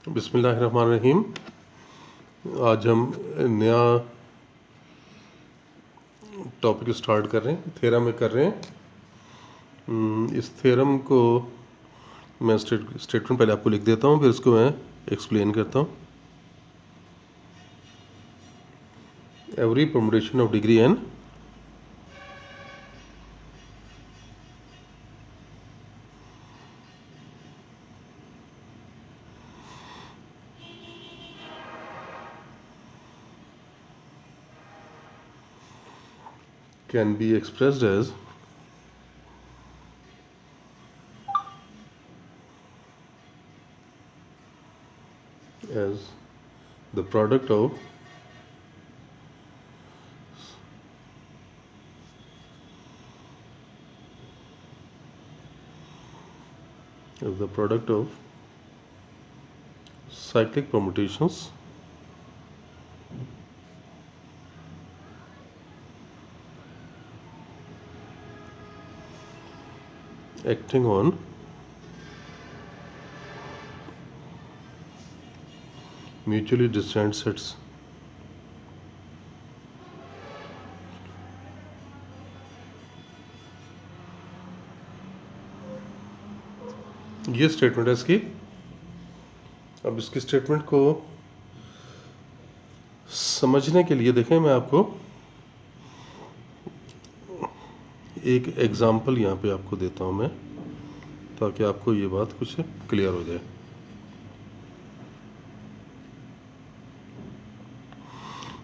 बिस्मिल्लाहिर्रहमानिर्रहीम। आज हम नया टॉपिक स्टार्ट कर रहे हैं, थ्योरम में कर रहे हैं। इस थ्योरम को मैं स्टेटमेंट पहले आपको लिख देता हूँ, फिर इसको मैं एक्सप्लेन करता हूँ। Every permutation of degree n can be expressed as the product of cyclic permutations acting on mutually disjoint sets. ये स्टेटमेंट है इसकी। अब इसकी स्टेटमेंट को समझने के लिए देखें, मैं आपको एक एग्जांपल यहाँ पे आपको देता हूँ मैं, ताकि आपको ये बात कुछ क्लियर हो जाए।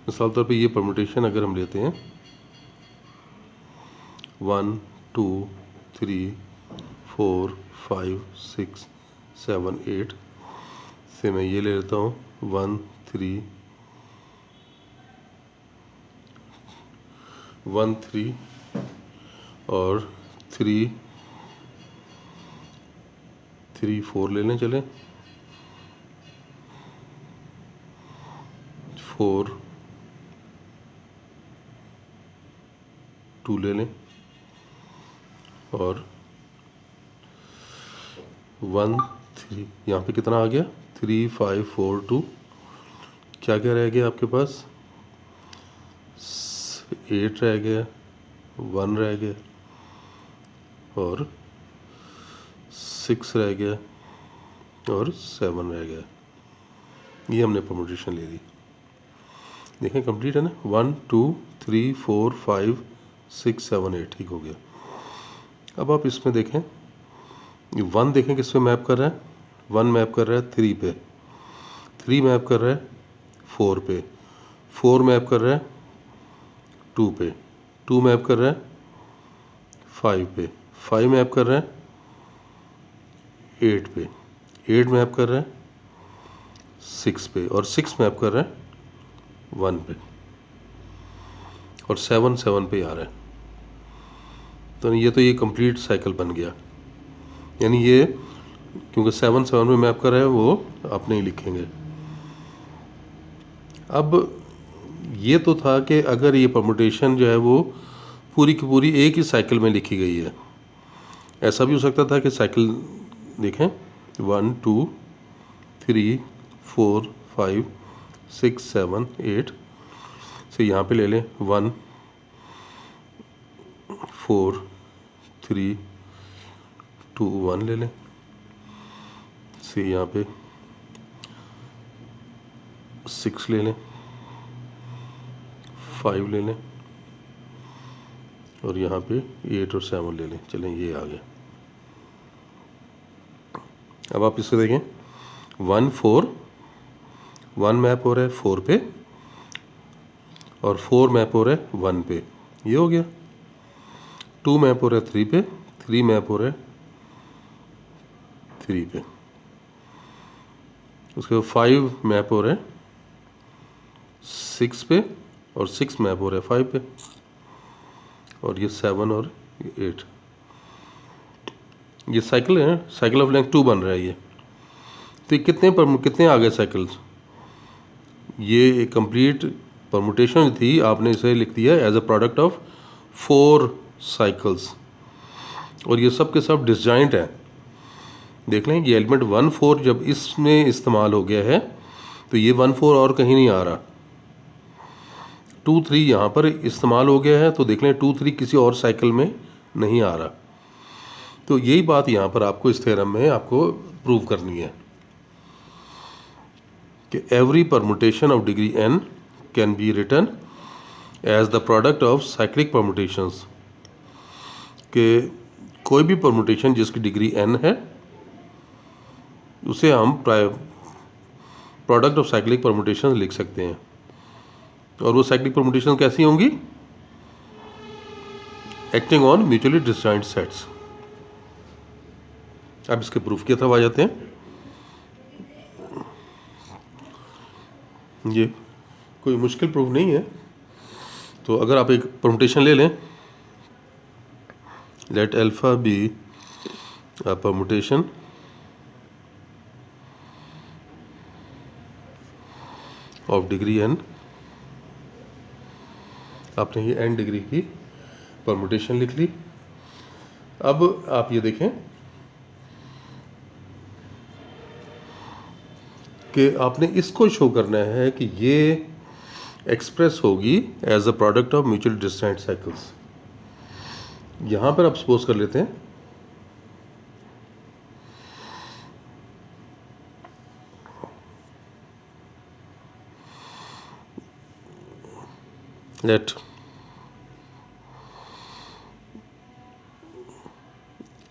मिसाल तौर पे ये परमुटेशन अगर हम लेते हैं 1 2 3 4 5 6 7 8 से मैं ये ले लेता हूँ 1 3 1 3 और 3 3 4 ले लें, चले 4 2 ले लें और 1 3। यहाँ पे कितना आ गया? 3 5 4 2। क्या क्या रह गया आपके पास? 8 रह गया, 1 रह गया और 6 रह गया और 7 रह गया। ये हमने परमुटेशन ले ली। देखें कंप्लीट है ना। 1 2 3 4 5 6 7 8 ठीक हो गया। अब आप इसमें देखें, 1 देखें किस पे मैप कर रहा है? 1 मैप कर रहा है 3 पे, 3 मैप कर रहा है 4 पे, 4 मैप कर रहा है 2 पे, 2 मैप कर रहा है 5 पे, 5 मैप कर रहा है 8 पे, 8 मैप कर रहा है 6 पे और 6 मैप कर रहा है 1 पे और 7 7 पे आ रहा है। तो ये कंप्लीट साइकिल बन गया। यानी ये क्योंकि 7 7 में मैप कर रहा है, वो आप नहीं लिखेंगे। अब ये तो था कि अगर ये परमुटेशन जो है वो पूरी की पूरी एक ही साइकिल में लिखी गई है। ऐसा भी हो सकता था कि साइकिल देखें 1 2 3 4 5 6 7 8 से यहाँ पे ले लें 1 4 3 2 1 ले लें, से यहाँ पे 6 ले लें, 5 ले लें और यहाँ पे 8 और 7 ले लें। चलें ये आ गया। अब आप इसको देखें 1 4 1 मैप हो रहा है 4 पे और 4 मैप हो रहा है 1 पे, ये हो गया। 2 मैप हो रहा है 3 पे, 3 मैप हो रहा है 3 पे। उसके बाद 5 मैप हो रहा है 6 पे और 6 मैप हो रहा है 5 पे और ये 7 और 8। ये साइकिल है, साइकिल ऑफ लेंथ 2 बन रहा है ये। तो कितने आ गए साइकिल्स? ये एक कंप्लीट परमुटेशन थी, आपने इसे लिख दिया as a product of 4 cycles और ये सब के सब डिसजॉइंट हैं। देख लें ये एलिमेंट 1 4 जब इसमें इस्तेमाल हो गया है तो ये 1 4 और कहीं नहीं आ रहा, 2 3 यहाँ पर इस्तेमाल हो गया है, तो देख लें 2 3 किसी और साइकिल में नहीं आ रहा। तो यही बात यहाँ पर आपको इस थ्योरम में आपको प्रूव करनी है कि every permutation of degree n can be written as the product of cyclic permutations, कि कोई भी परमुटेशन जिसकी डिग्री n है उसे हम प्रोडक्ट ऑफ साइक्लिक परमुटेशन लिख सकते हैं। और वो साइक्लिक परमुटेशन कैसी होंगी? Acting on mutually disjoint sets. अब इसके प्रूफ की तरफ आ जाते हैं। ये कोई मुश्किल प्रूफ नहीं है। तो अगर आप एक परमुटेशन ले लें, let alpha be a permutation of degree n, आपने ये n डिग्री की परमुटेशन लिख ली। अब आप ये देखें कि आपने इसको शो करना है कि ये एक्सप्रेस होगी as a product of mutual distant cycles. यहाँ पर आप सपोज कर लेते हैं let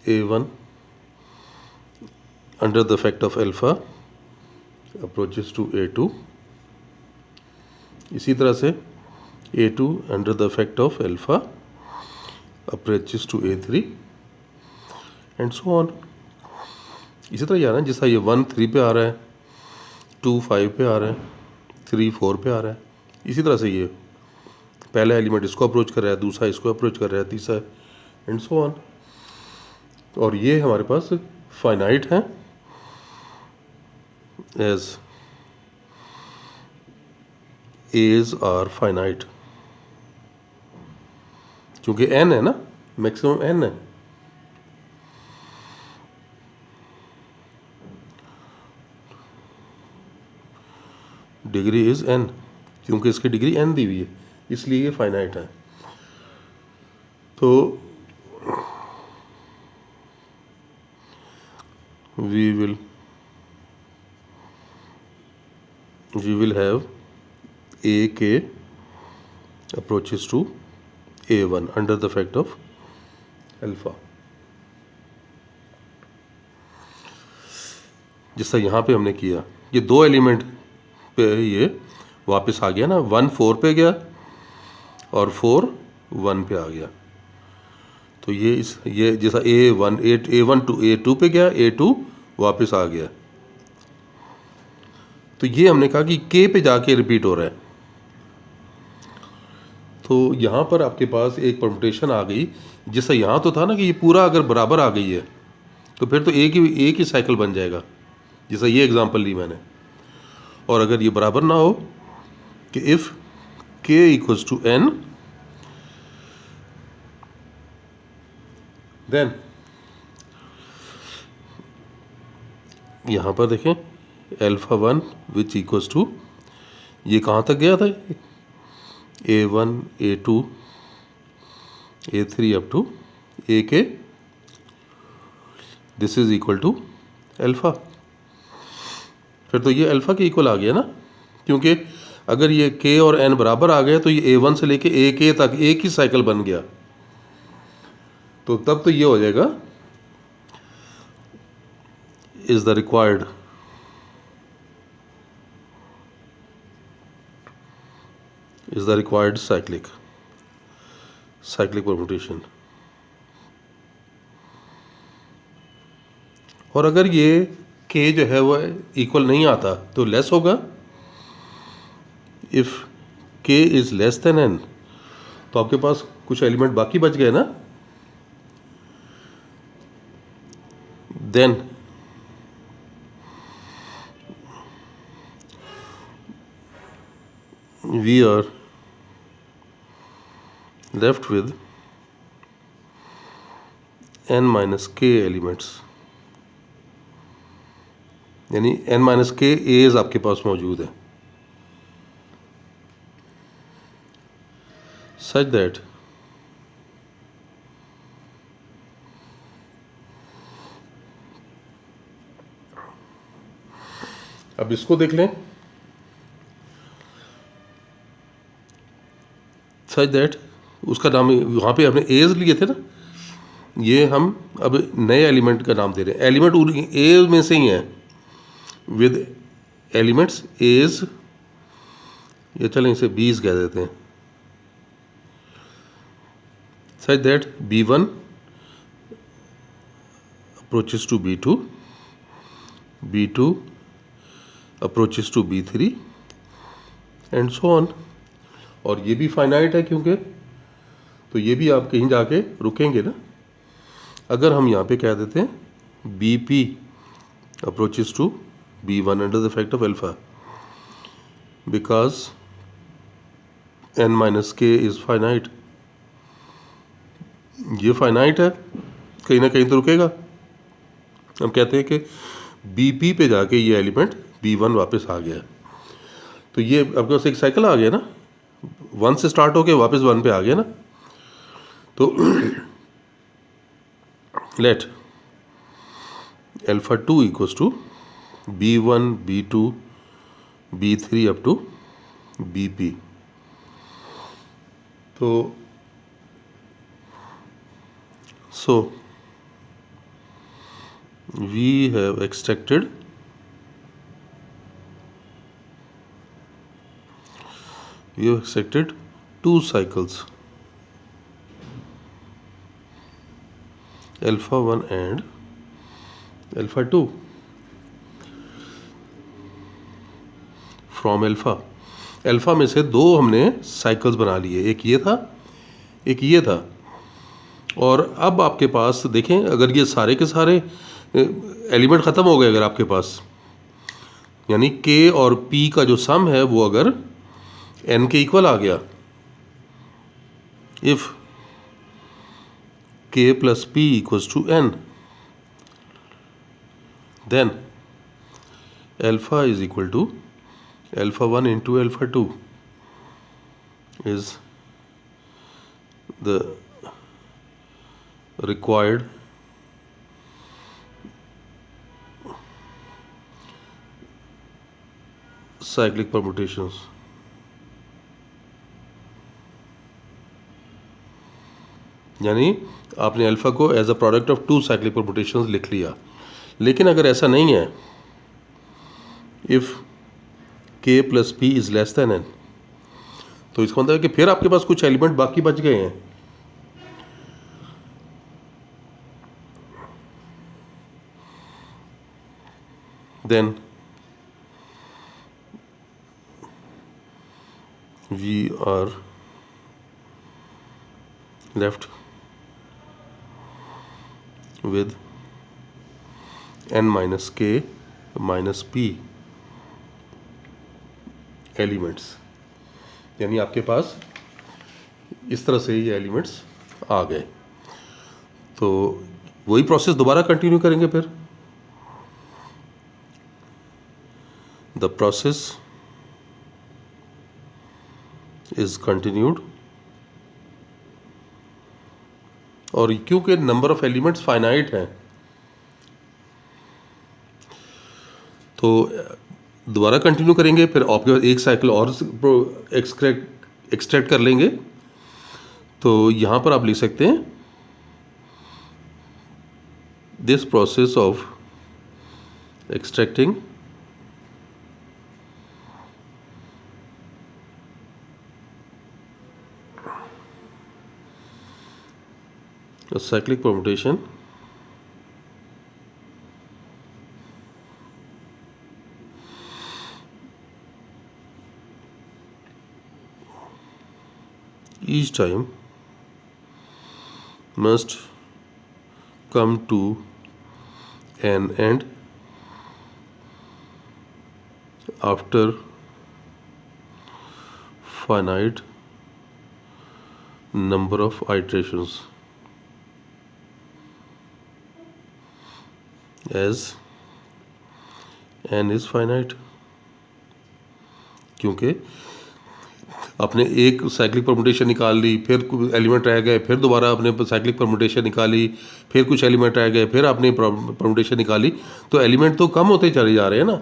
A1 under the effect of alpha approaches to A2, इसी तरह से A2 under the effect of alpha approaches to A3 and so on। इसी तरह जा रहा है, जैसा ये 1 3 पे आ रहा है, 2 5 पे आ रहा है, 3 4 पे आ रहा है, इसी तरह से ये पहला एलिमेंट इसको अप्रोच कर रहा है, दूसरा इसको अप्रोच कर रहा है, तीसरा एंड सो ऑन। और ये हमारे पास फाइनाइट है एज एज आर फाइनाइट, क्योंकि n है ना, मैक्सिमम n है। डिग्री इज n, क्योंकि इसकी डिग्री n दी हुई है, इसलिए ये फाइनाइट है। तो we will have AK approaches to A1 under the effect of alpha। जैसा यहाँ पे हमने किया, ये दो एलिमेंट पे ये वापस आ गया ना, 1 4 पे गया और 4 1 पे आ गया। तो ये जैसा A1 टू A2 पे गया, A2 वापस आ गया। तो ये हमने कहा कि K पे जाके रिपीट हो रहा है। तो यहाँ पर आपके पास एक परमुटेशन आ गई, जैसा यहाँ तो था ना कि ये पूरा अगर बराबर आ गई है तो फिर तो एक ही साइकिल बन जाएगा, जैसा ये एग्जांपल ली मैंने। और अगर ये बराबर ना हो कि if K equals to N, then यहाँ पर देखें अल्फा 1 विच इक्वल्स टू, ये कहाँ तक गया था, A1 A2 A3 up to AK, this is equal to alpha. फिर तो ये अल्फा के इक्वल आ गया ना, क्योंकि अगर ये K और N बराबर आ गए तो ये A1 से लेके AK तक एक ही साइकिल बन गया। तो तब तो ये हो जाएगा is the required cyclic permutation. और अगर ये K जो है वो इक्वल नहीं आता तो लेस होगा। If K is less than N, तो आपके पास कुछ एलिमेंट बाकी बच गए ना, then we are left with n minus k elements यानी n माइनस के एज आपके पास मौजूद है, सच दैट अब इसको देख लें, सच दैट उसका नाम वहाँ पे हमने एज लिए थे ना, ये हम अब नए एलिमेंट का नाम दे रहे हैं। एलिमेंट ए में से ही है, विद एलिमेंट्स एज, ये चलें इसे 20 कह देते हैं, such that B1 approaches to B2, B2 approaches to B3 and so on। और ये भी फाइनाइट है क्योंकि, तो ये भी आप कहीं जाके रुकेंगे ना। अगर हम यहाँ पे कह देते हैं BP approaches to B1 under the effect of alpha because n minus k is finite, ये फाइनाइट है, कहीं ना कहीं तो रुकेगा। हम कहते हैं कि BP पे जाके ये एलिमेंट B1 वापस आ गया, तो ये आपके पास एक साइकिल आ गया ना, 1 से स्टार्ट होके वापस 1 पे आ गया ना। तो let alpha 2 equals to B1 B2 B3 up to BP। तो so we have extracted two cycles, alpha 1 and alpha 2 from alpha में से दो हमने साइकिल्स बना लिए, एक ये था एक ये था। और अब आपके पास देखें, अगर ये सारे के सारे एलिमेंट ख़त्म हो गए अगर आपके पास, यानी के और पी का जो सम है वो अगर एन के इक्वल आ गया, if K plus P equals to N, then alpha is equal to alpha 1 into alpha 2 is the required cyclic permutations। यानी आपने अल्फ़ा को as a product of 2 cyclic permutations लिख लिया। लेकिन अगर ऐसा नहीं है, if K plus P is less than N, तो इसका मतलब है कि फिर आपके पास कुछ एलिमेंट बाकी बच गए हैं। Then we are left with n minus K minus P elements, यानी आपके पास इस तरह से ये एलिमेंट्स आ गए। तो वही प्रोसेस दोबारा कंटिन्यू करेंगे फिर। द प्रोसेस इज कंटिन्यूड, और क्योंकि नंबर ऑफ एलिमेंट्स फाइनाइट हैं तो दोबारा कंटिन्यू करेंगे। फिर आपके पास एक साइकिल और एक्सट्रैक्ट कर लेंगे। तो यहाँ पर आप लिख सकते हैं this process of extracting a cyclic permutation each time must come to an end after finite number of iterations, as n is finite, क्योंकि आपने एक साइक्लिक परमुटेशन निकाल ली, फिर कुछ एलिमेंट रह गए, फिर दोबारा आपने साइक्लिक परमुटेशन निकाली, फिर कुछ एलिमेंट रह गए, फिर आपने परमुटेशन निकाली, तो एलिमेंट तो कम होते चले जा रहे हैं ना।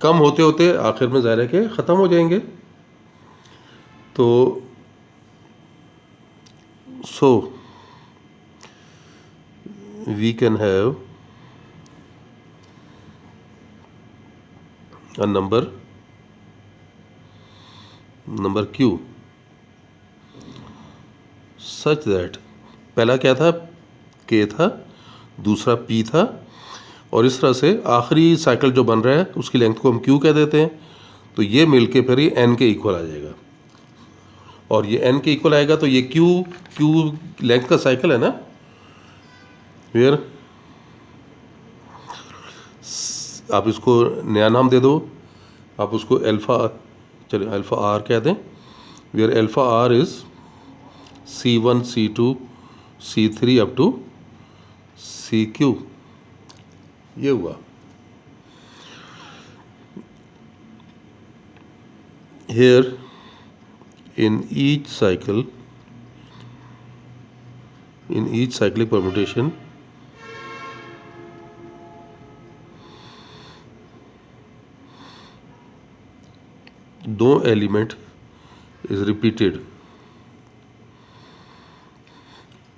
कम होते होते आखिर में ज़ाहिर है कि ख़त्म हो जाएंगे। तो so we can have a number q such that, पहला क्या था, k था, दूसरा p था, और इस तरह से आखिरी साइकिल जो बन रहा है उसकी लेंथ को हम q कह देते हैं। तो ये मिलके फिर ये n के इक्वल आ जाएगा, और ये n के इक्वल आएगा तो ये q लेंथ का साइकिल है ना। फिर आप इसको नया नाम दे दो, आप उसको अल्फ़ा, चलिए अल्फ़ा आर कह दें, where alpha R is C1 C2 C3 up to CQ। ये हुआ। Here in each cycle, in each cyclic permutation, दो एलिमेंट इज रिपीटेड,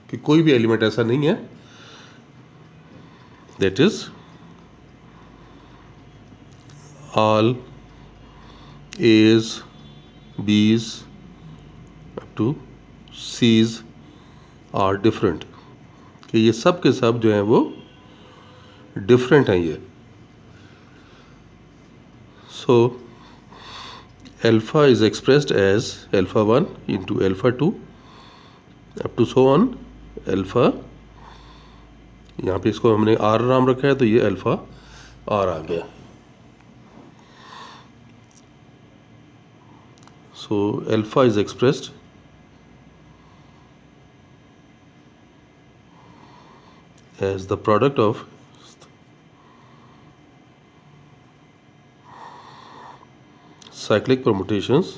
कि कोई भी एलिमेंट ऐसा नहीं है that is all as B's up to C's are different, कि ये सब के सब जो हैं वो डिफरेंट हैं ये। So alpha is expressed as alpha 1 into alpha 2 up to so on alpha, यहाँ पे इसको हमने आर नाम रखा है तो ये अल्फ़ा आर आ गया। सो alpha is expressed as the product of cyclic permutations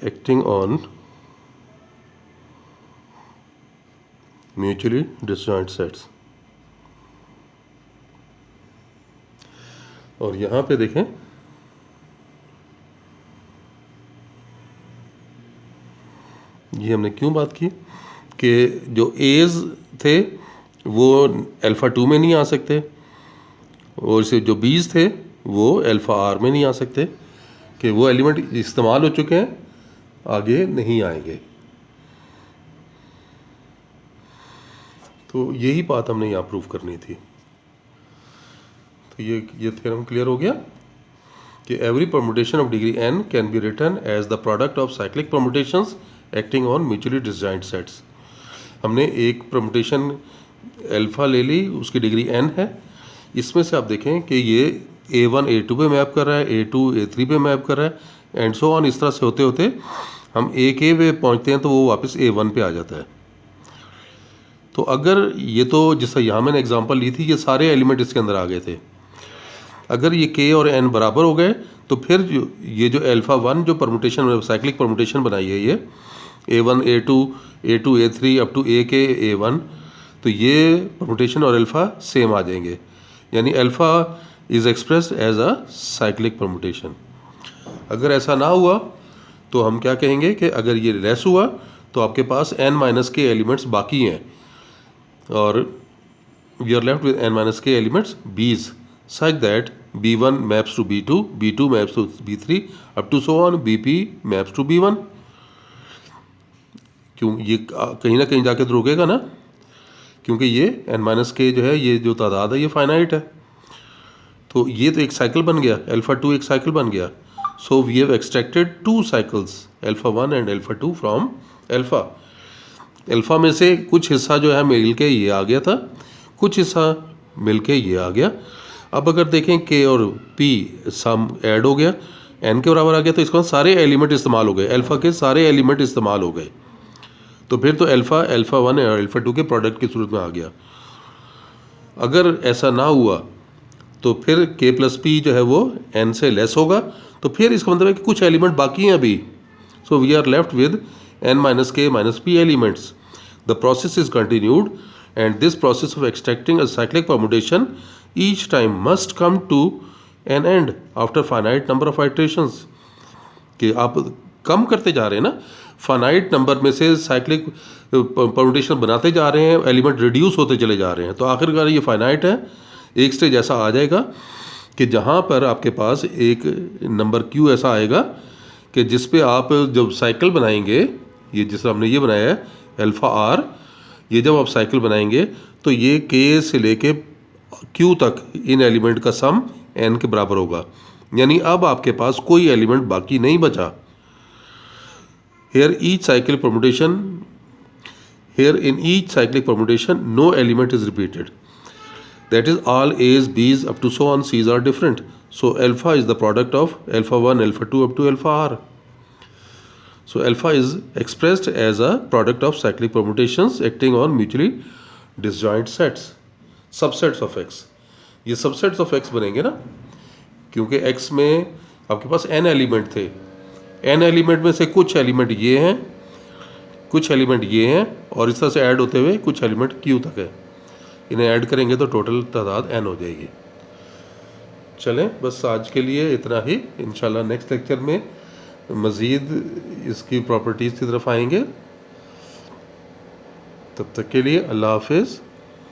acting on mutually disjoint sets। और यहाँ पे देखें, ये हमने क्यों बात की कि जो एज थे वो अल्फ़ा 2 में नहीं आ सकते, और इसे जो बीज थे वो अल्फ़ा आर में नहीं आ सकते, कि वो एलिमेंट इस्तेमाल हो चुके हैं, आगे नहीं आएंगे। तो यही बात हमने यहाँ प्रूव करनी थी। तो ये थ्योरम क्लियर हो गया कि every permutation of degree n can be written as the product of cyclic permutations acting on mutually disjoint sets. हमने एक परमुटेशन अल्फ़ा ले ली, उसकी डिग्री n है, इसमें से आप देखें कि ये a1 a2 पे मैप कर रहा है, a2 a3 पे मैप कर रहा है, एंड सो ऑन। इस तरह से होते होते हम a के पे पहुँचते हैं तो वो वापस a1 पे आ जाता है। तो अगर ये, तो जैसा यहाँ मैंने एग्जांपल ली थी, ये सारे एलिमेंट इसके अंदर आ गए थे, अगर ये k और n बराबर हो गए तो फिर ये जो अल्फ़ा 1 जो परमुटेशन साइक्लिक परमुटेशन बनाई है, ये a1 a2 a2 a3 up to a के a1, तो ये परमुटेशन और अल्फ़ा सेम आ जाएंगे, यानी alpha is expressed as a cyclic permutation. अगर ऐसा ना हुआ तो हम क्या कहेंगे कि अगर ये लेस हुआ तो आपके पास n माइनस के एलिमेंट्स बाकी हैं, और we are left with n minus K elements B's such that b1 maps to b2, b2 maps to b3 up to so on, bp maps to b1। क्यों ये कहीं ना कहीं जाके तो रुकेगा ना, क्योंकि ये n माइनस के जो है, ये जो तादाद है ये फाइनाइट है। तो ये तो एक साइकिल बन गया, अल्फ़ा 2 एक साइकिल बन गया। So we have extracted 2 cycles, alpha 1 and alpha 2 from alpha. Alpha में से कुछ हिस्सा जो है मिल के ये आ गया था, कुछ हिस्सा मिल के ये आ गया। अब अगर देखें k और p सम ऐड हो गया, n के बराबर आ गया तो इसका सारे एलिमेंट इस्तेमाल हो गए, अल्फ़ा के सारे एलिमेंट इस्तेमाल हो गए। तो फिर तो अल्फ़ा अल्फ़ा 1 और अल्फ़ा 2 के प्रोडक्ट की सूरत में आ गया। अगर ऐसा ना हुआ तो फिर k प्लस पी जो है वो n से लेस होगा, तो फिर इसका मतलब है कि कुछ एलिमेंट बाकी हैं अभी। So we are left with n minus K minus P elements. The process is continued and this process of extracting a cyclic permutation each time must come to N and after finite number of iterations. कि आप कम करते जा रहे हैं ना, finite number में से cyclic permutation बनाते जा रहे हैं, एलिमेंट रिड्यूस होते चले जा रहे हैं, तो आखिरकार ये फाइनाइट है। एक स्टेज ऐसा आ जाएगा कि जहाँ पर आपके पास एक नंबर क्यू ऐसा आएगा कि जिस पे आप जब साइकिल बनाएंगे, ये जिस हमने ये बनाया है अल्फ़ा आर, ये जब आप साइकिल बनाएंगे तो ये के से लेके क्यू तक इन एलिमेंट का सम एन के बराबर होगा, यानी अब आपके पास कोई एलिमेंट बाकी नहीं बचा। Here each cyclic permutation, here in each cyclic permutation, no element is repeated. That is, all A's, B's up to so on C's are different. So alpha is the product of alpha 1, alpha 2 up to alpha r. So alpha is expressed as a product of cyclic permutations acting on mutually disjoint sets, subsets of x. ये subsets of x बनेंगे ना, क्योंकि x में आपके पास n element थे, n element में से कुछ एलिमेंट ये हैं, कुछ एलिमेंट ये हैं, और इस तरह से ऐड होते हुए कुछ एलिमेंट q तक है। इन्हें ऐड करेंगे तो टोटल तादाद n हो जाएगी। चलें, बस आज के लिए इतना ही। इंशाल्लाह नेक्स्ट लेक्चर में मज़ीद इसकी प्रॉपर्टीज़ की तरफ आएंगे। तब तक के लिए अल्लाह हाफिज़।